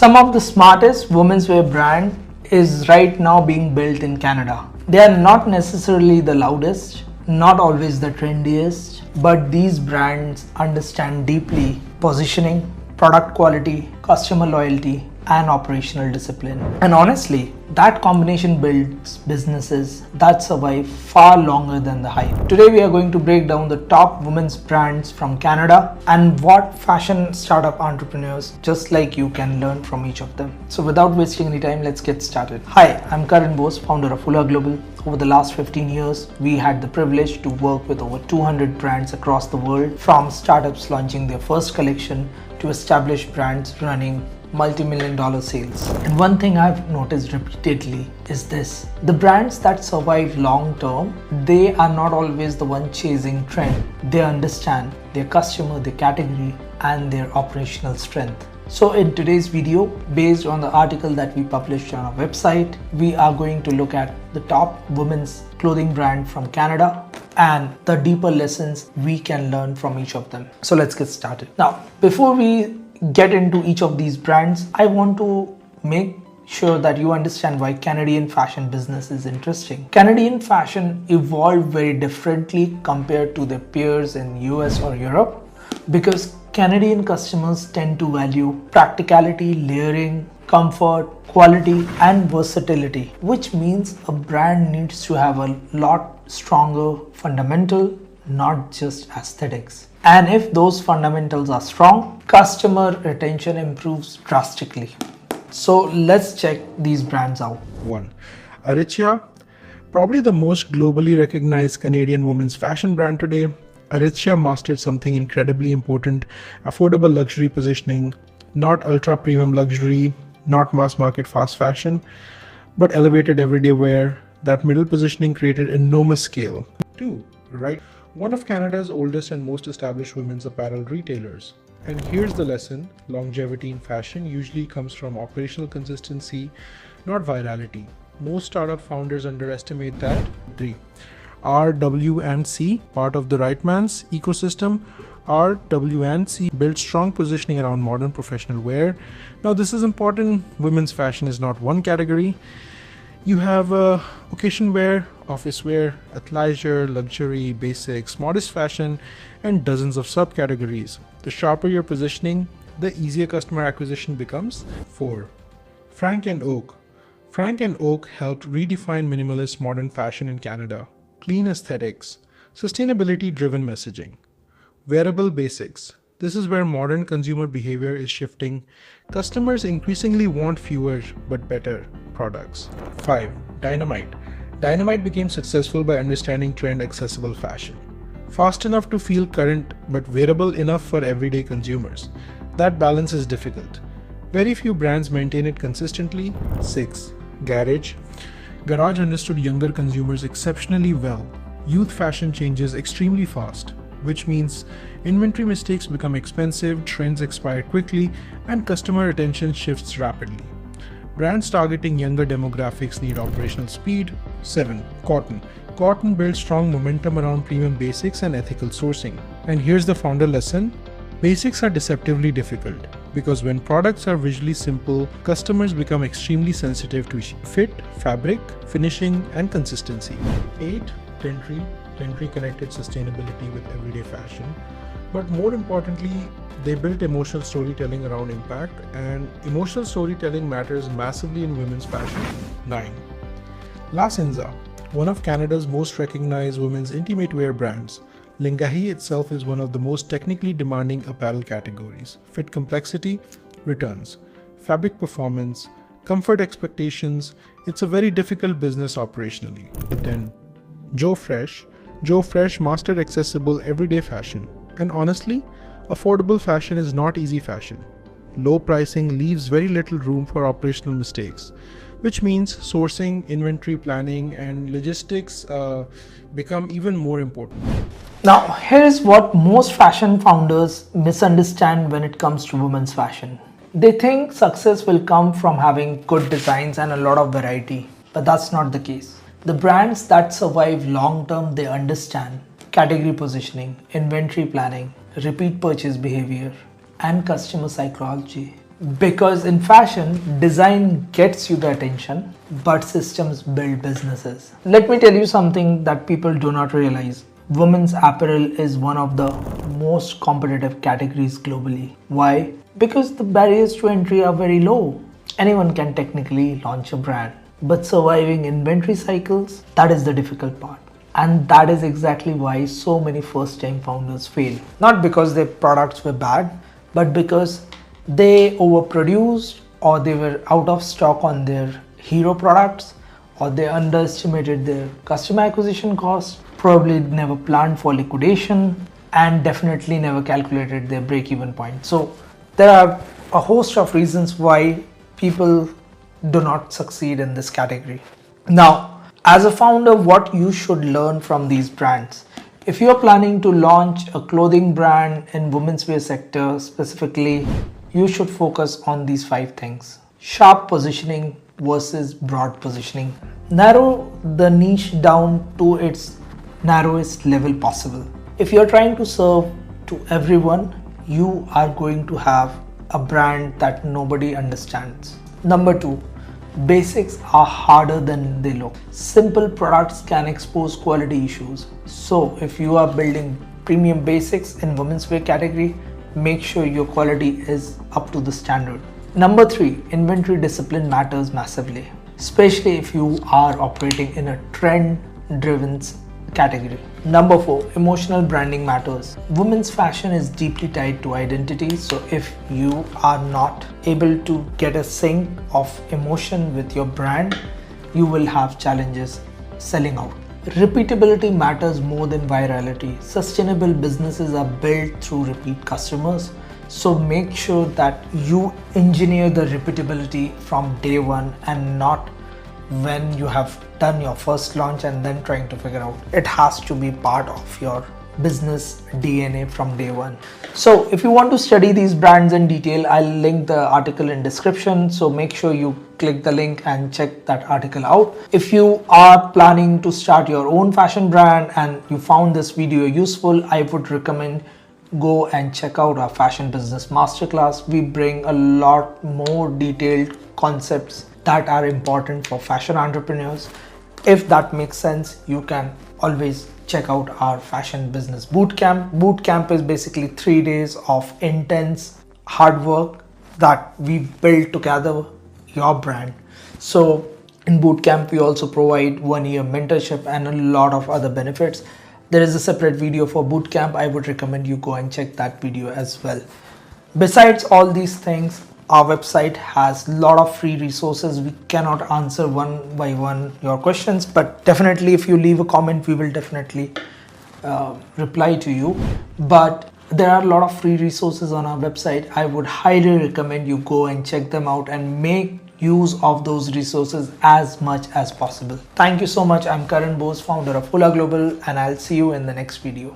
Some of the smartest women's wear brand is right now being built in Canada. They are not necessarily the loudest, not always the trendiest, but these brands understand deeply positioning, product quality, customer loyalty, and operational discipline. And honestly, that combination builds businesses that survive far longer than the hype. Today we are going to break down the top women's brands from Canada and what fashion startup entrepreneurs just like you can learn from each of them. So without wasting any time, let's get started. Hi, I'm Karan Bose, founder of Hula Global. Over the last 15 years, we had the privilege to work with over 200 brands across the world, from startups launching their first collection to established brands running multi-million-dollar sales. And one thing I've noticed repeatedly is this: the brands that survive long-term, they are not always the one chasing trend. They understand their customer, their category, and their operational strength. So in today's video, based on the article that we published on our website, we are going to look at the top women's clothing brand from Canada and the deeper lessons we can learn from each of them. So let's get started. Now, before we get into each of these brands, I want to make sure that you understand why Canadian fashion business is interesting. Canadian fashion evolved very differently compared to their peers in US or Europe because Canadian customers tend to value practicality, layering, comfort, quality, and versatility, which means a brand needs to have a lot stronger fundamental, not just aesthetics. And if those fundamentals are strong, customer retention improves drastically. So let's check these brands out. 1. Aritzia, probably the most globally recognized Canadian women's fashion brand today. Aritzia mastered something incredibly important: affordable luxury positioning, not ultra premium luxury, not mass market fast fashion, but elevated everyday wear. That middle positioning created enormous scale. 2. Right. One of Canada's oldest and most established women's apparel retailers. And here's the lesson: longevity in fashion usually comes from operational consistency, not virality. Most startup founders underestimate that. 3. RW&C, part of the Reitmans ecosystem. RW&C built strong positioning around modern professional wear. Now this is important. Women's fashion is not one category. You have occasion wear, office wear, athleisure, luxury, basics, modest fashion, and dozens of subcategories. The sharper your positioning, the easier customer acquisition becomes. 4. Frank and Oak. Frank and Oak helped redefine minimalist modern fashion in Canada. Clean aesthetics, sustainability-driven messaging. Wearable basics. This is where modern consumer behavior is shifting. Customers increasingly want fewer but better products. 5. Dynamite. Dynamite became successful by understanding trend-accessible fashion. Fast enough to feel current but wearable enough for everyday consumers. That balance is difficult. Very few brands maintain it consistently. 6. Garage. Garage understood younger consumers exceptionally well. Youth fashion changes extremely fast, which means inventory mistakes become expensive, trends expire quickly, and customer attention shifts rapidly. Brands targeting younger demographics need operational speed. 7. Kotn. Kotn built strong momentum around premium basics and ethical sourcing. And here's the founder lesson: basics are deceptively difficult, because when products are visually simple, customers become extremely sensitive to fit, fabric, finishing, and consistency. 8. Tentree. Tentree connected sustainability with everyday fashion. But more importantly, they built emotional storytelling around impact, and emotional storytelling matters massively in women's fashion. 9. Senza, one of Canada's most recognized women's intimate wear brands. Lingahi itself is one of the most technically demanding apparel categories. Fit complexity, returns, fabric performance, comfort expectations. It's a very difficult business operationally. 10. Joe Fresh. Joe Fresh mastered accessible everyday fashion. And honestly, affordable fashion is not easy fashion. Low pricing leaves very little room for operational mistakes, which means sourcing, inventory planning, and logistics become even more important. Now, here's what most fashion founders misunderstand when it comes to women's fashion. They think success will come from having good designs and a lot of variety, but that's not the case. The brands that survive long term, they understand category positioning, inventory planning, repeat purchase behavior, and customer psychology. Because in fashion, design gets you the attention, but systems build businesses. Let me tell you something that people do not realize. Women's apparel is one of the most competitive categories globally. Why? Because the barriers to entry are very low. Anyone can technically launch a brand, but surviving inventory cycles, that is the difficult part. And that is exactly why so many first-time founders fail. Not because their products were bad, but because they overproduced, or they were out of stock on their hero products, or they underestimated their customer acquisition cost, probably never planned for liquidation, and definitely never calculated their break-even point. So there are a host of reasons why people do not succeed in this category. Now, as a founder, what you should learn from these brands? If you are planning to launch a clothing brand in women's wear sector specifically, you should focus on these 5 things. Sharp positioning versus broad positioning. Narrow the niche down to its narrowest level possible. If you're trying to serve to everyone, you are going to have a brand that nobody understands. Number 2, basics are harder than they look. Simple products can expose quality issues. So if you are building premium basics in women's wear category, make sure your quality is up to the standard. Number 3, inventory discipline matters massively, especially if you are operating in a trend-driven category. Number 4, emotional branding matters. Women's fashion is deeply tied to identity, so if you are not able to get a sync of emotion with your brand, you will have challenges selling out. Repeatability matters more than virality. Sustainable businesses are built through repeat customers. So make sure that you engineer the repeatability from day one and not when you have done your first launch and then trying to figure out. It has to be part of your business DNA from day one. So if you want to study these brands in detail, I'll link the article in description. So make sure you click the link and check that article out. If you are planning to start your own fashion brand and you found this video useful, I would recommend go and check out our fashion business masterclass. We bring a lot more detailed concepts that are important for fashion entrepreneurs. If that makes sense, you can always check out our fashion business bootcamp. Bootcamp is basically 3 days of intense hard work that we build together your brand. So in bootcamp, we also provide 1-year mentorship and a lot of other benefits. There is a separate video for bootcamp. I would recommend you go and check that video as well. Besides all these things, our website has a lot of free resources. We cannot answer one by one your questions, but definitely if you leave a comment, we will definitely reply to you. But there are a lot of free resources on our website. I would highly recommend you go and check them out and make use of those resources as much as possible. Thank you so much. I'm Karan Bose, founder of Hula Global, and I'll see you in the next video.